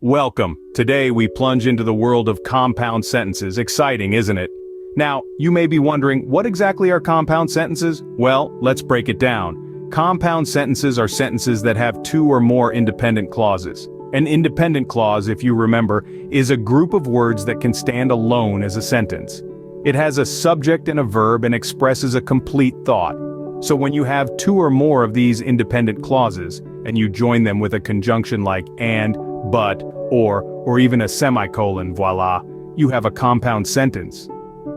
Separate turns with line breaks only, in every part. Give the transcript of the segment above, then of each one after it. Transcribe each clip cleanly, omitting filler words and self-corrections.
Welcome. Today we plunge into the world of compound sentences. Exciting, isn't it? Now, you may be wondering, what exactly are compound sentences? Well, let's break it down. Compound sentences are sentences that have two or more independent clauses. An independent clause, if you remember, is a group of words that can stand alone as a sentence. It has a subject and a verb and expresses a complete thought. So when you have two or more of these independent clauses, and you join them with a conjunction like and, but, or even a semicolon, voila, you have a compound sentence.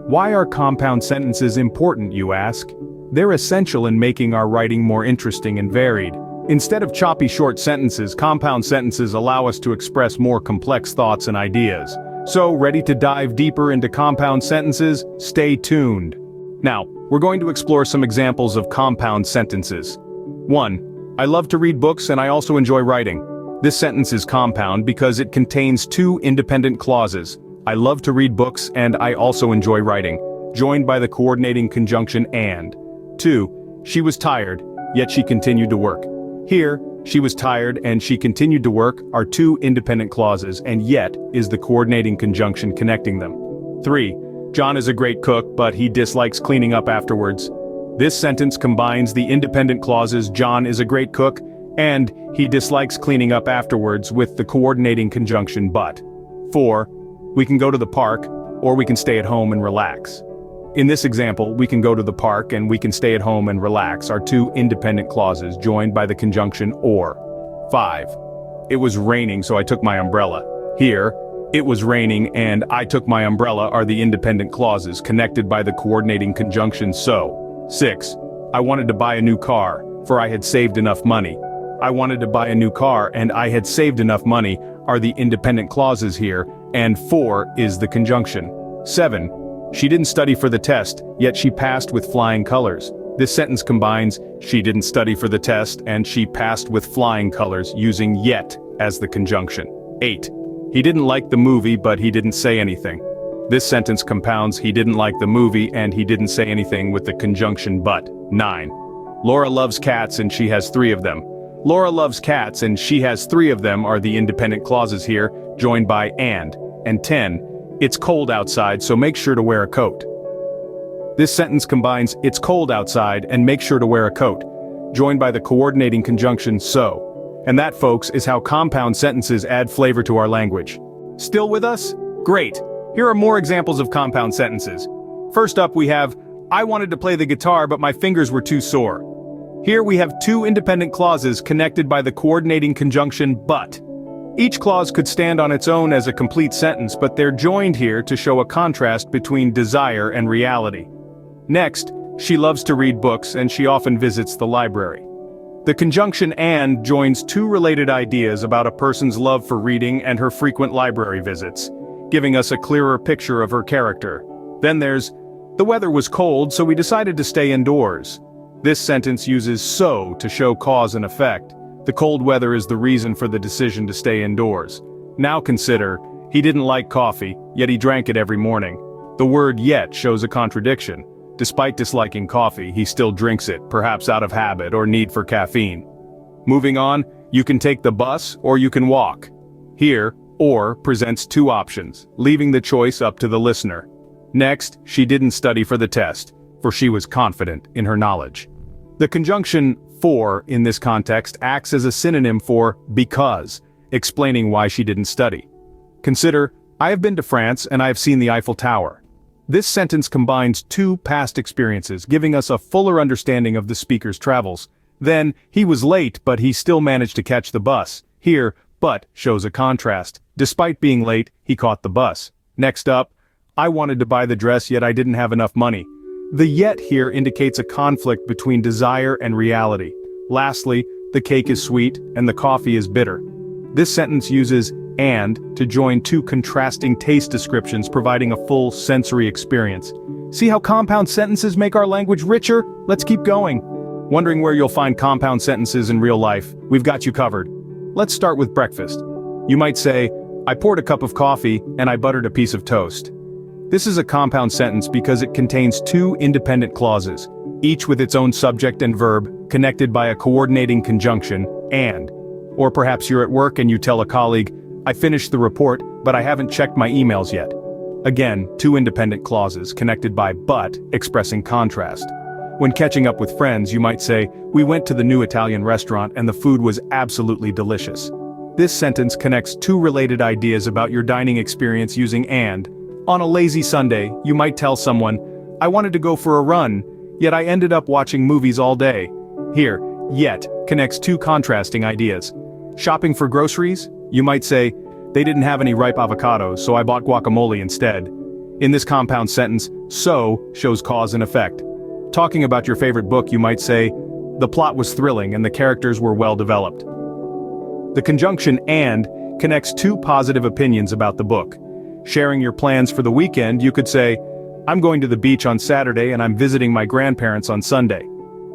Why are compound sentences important, you ask? They're essential in making our writing more interesting and varied. Instead of choppy short sentences, compound sentences allow us to express more complex thoughts and ideas. So, ready to dive deeper into compound sentences? Stay tuned. Now, we're going to explore some examples of compound sentences. 1. I love to read books and I also enjoy writing. This sentence is compound because it contains two independent clauses. I love to read books and I also enjoy writing, joined by the coordinating conjunction and. 2. She was tired, yet she continued to work. Here, she was tired and she continued to work are two independent clauses, and yet is the coordinating conjunction connecting them. 3. John is a great cook, but he dislikes cleaning up afterwards. This sentence combines the independent clauses John is a great cook and he dislikes cleaning up afterwards with the coordinating conjunction but. 4. We can go to the park, or we can stay at home and relax. In this example, we can go to the park and we can stay at home and relax are two independent clauses joined by the conjunction or. 5. It was raining, so I took my umbrella. Here, it was raining and I took my umbrella are the independent clauses connected by the coordinating conjunction so. 6. I wanted to buy a new car, for I had saved enough money. I wanted to buy a new car and I had saved enough money are the independent clauses here, and 4 is the conjunction. 7. She didn't study for the test, yet she passed with flying colors. This sentence combines she didn't study for the test and she passed with flying colors using yet as the conjunction. 8. He didn't like the movie but he didn't say anything. This sentence compounds he didn't like the movie and he didn't say anything with the conjunction but. 9. Laura loves cats and she has 3 of them. Laura loves cats and she has 3 of them are the independent clauses here, joined by and. 10. It's cold outside, so make sure to wear a coat. This sentence combines it's cold outside and make sure to wear a coat, joined by the coordinating conjunction so. And that, folks, is how compound sentences add flavor to our language. Still with us? Great! Here are more examples of compound sentences. First up we have, I wanted to play the guitar but my fingers were too sore. Here we have two independent clauses connected by the coordinating conjunction but. Each clause could stand on its own as a complete sentence, but they're joined here to show a contrast between desire and reality. Next, she loves to read books and she often visits the library. The conjunction and joins two related ideas about a person's love for reading and her frequent library visits, giving us a clearer picture of her character. Then there's, the weather was cold so we decided to stay indoors. This sentence uses so to show cause and effect. The cold weather is the reason for the decision to stay indoors. Now consider, he didn't like coffee, yet he drank it every morning. The word yet shows a contradiction. Despite disliking coffee, he still drinks it, perhaps out of habit or need for caffeine. Moving on, you can take the bus or you can walk. Here, or presents two options, leaving the choice up to the listener. Next, she didn't study for the test, for she was confident in her knowledge. The conjunction for in this context acts as a synonym for because, explaining why she didn't study. Consider, I have been to France and I have seen the Eiffel Tower. This sentence combines two past experiences, giving us a fuller understanding of the speaker's travels. Then, he was late but he still managed to catch the bus. Here, but shows a contrast. Despite being late, he caught the bus. Next up, I wanted to buy the dress yet I didn't have enough money. The yet here indicates a conflict between desire and reality. Lastly, the cake is sweet and the coffee is bitter. This sentence uses and to join two contrasting taste descriptions, providing a full sensory experience. See how compound sentences make our language richer? Let's keep going. Wondering where you'll find compound sentences in real life? We've got you covered. Let's start with breakfast. You might say, I poured a cup of coffee and I buttered a piece of toast. This is a compound sentence because it contains two independent clauses, each with its own subject and verb, connected by a coordinating conjunction, and. Or perhaps you're at work and you tell a colleague, I finished the report, but I haven't checked my emails yet. Again, two independent clauses connected by but expressing contrast. When catching up with friends, you might say, we went to the new Italian restaurant and the food was absolutely delicious. This sentence connects two related ideas about your dining experience using and. On a lazy Sunday, you might tell someone, I wanted to go for a run, yet I ended up watching movies all day. Here, yet connects two contrasting ideas. Shopping for groceries? You might say, they didn't have any ripe avocados, so I bought guacamole instead. In this compound sentence, so shows cause and effect. Talking about your favorite book, you might say, the plot was thrilling and the characters were well developed. The conjunction and connects two positive opinions about the book. Sharing your plans for the weekend, you could say, I'm going to the beach on Saturday and I'm visiting my grandparents on Sunday.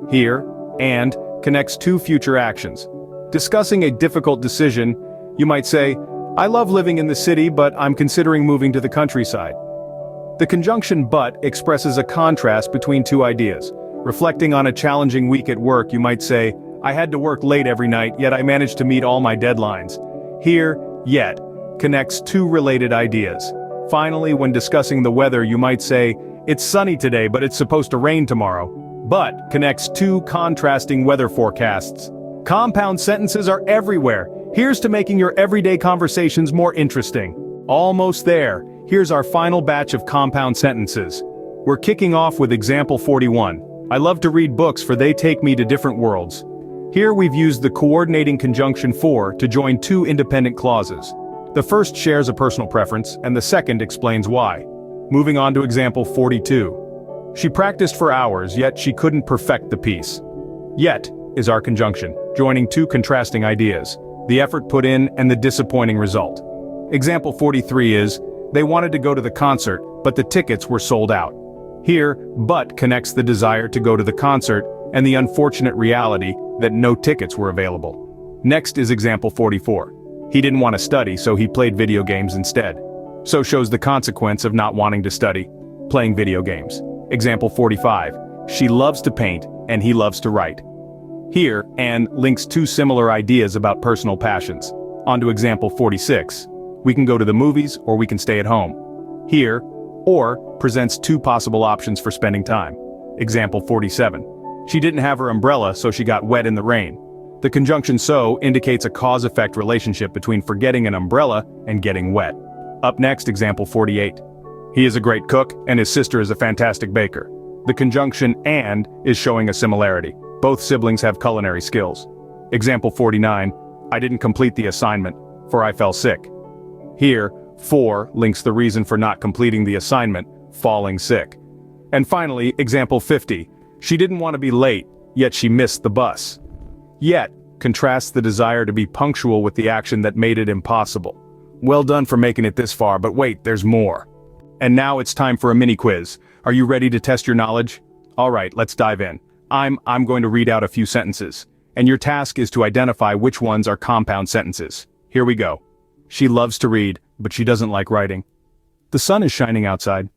Here, and connects two future actions. Discussing a difficult decision, you might say, I love living in the city, but I'm considering moving to the countryside. The conjunction but expresses a contrast between two ideas. Reflecting on a challenging week at work, you might say, I had to work late every night, yet I managed to meet all my deadlines. Here, yet, connects two related ideas. Finally, when discussing the weather, you might say, it's sunny today, but it's supposed to rain tomorrow. But connects two contrasting weather forecasts. Compound sentences are everywhere. Here's to making your everyday conversations more interesting. Almost there. Here's our final batch of compound sentences. We're kicking off with example 41. I love to read books for they take me to different worlds. Here we've used the coordinating conjunction for to join two independent clauses. The first shares a personal preference, and the second explains why. Moving on to example 42. She practiced for hours, yet she couldn't perfect the piece. Yet is our conjunction, joining two contrasting ideas. The effort put in and the disappointing result. Example 43 is, they wanted to go to the concert, but the tickets were sold out. Here, but connects the desire to go to the concert and the unfortunate reality that no tickets were available. Next is example 44. He didn't want to study, so he played video games instead. So shows the consequence of not wanting to study, playing video games. Example 45. She loves to paint, and he loves to write. Here, and links two similar ideas about personal passions. On to example 46. We can go to the movies, or we can stay at home. Here, or presents two possible options for spending time. Example 47. She didn't have her umbrella, so she got wet in the rain. The conjunction so indicates a cause-effect relationship between forgetting an umbrella and getting wet. Up next, example 48. He is a great cook, and his sister is a fantastic baker. The conjunction and is showing a similarity. Both siblings have culinary skills. Example 49. I didn't complete the assignment, for I fell sick. Here, for links the reason for not completing the assignment, falling sick. And finally, example 50. She didn't want to be late, yet she missed the bus. Yet, contrasts the desire to be punctual with the action that made it impossible. Well done for making it this far, but wait, there's more. And now it's time for a mini quiz. Are you ready to test your knowledge? Alright, let's dive in. I'm going to read out a few sentences, and your task is to identify which ones are compound sentences. Here we go. She loves to read, but she doesn't like writing. The sun is shining outside.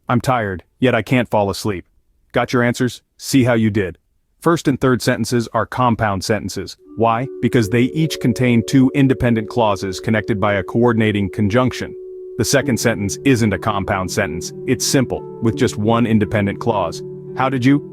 I'm tired, yet I can't fall asleep. Got your answers? See how you did. First and third sentences are compound sentences. Why? Because they each contain two independent clauses connected by a coordinating conjunction. The second sentence isn't a compound sentence. It's simple, with just one independent clause. How did you?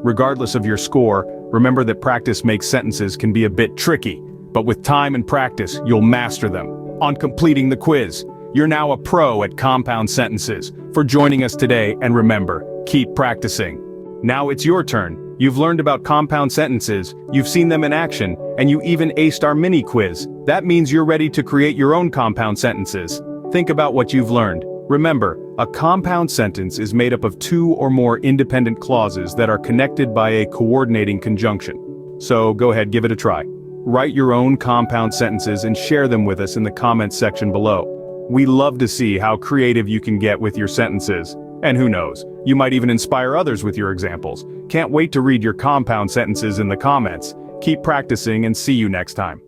Regardless of your score, remember that practice makes sentences can be a bit tricky, but with time and practice, you'll master them. On completing the quiz, you're now a pro at compound sentences. For joining us today, and remember, keep practicing. Now it's your turn. You've learned about compound sentences, you've seen them in action, and you even aced our mini quiz. That means you're ready to create your own compound sentences. Think about what you've learned. Remember, a compound sentence is made up of two or more independent clauses that are connected by a coordinating conjunction. So go ahead, give it a try. Write your own compound sentences and share them with us in the comments section below. We love to see how creative you can get with your sentences. And who knows, you might even inspire others with your examples. Can't wait to read your compound sentences in the comments. Keep practicing and see you next time.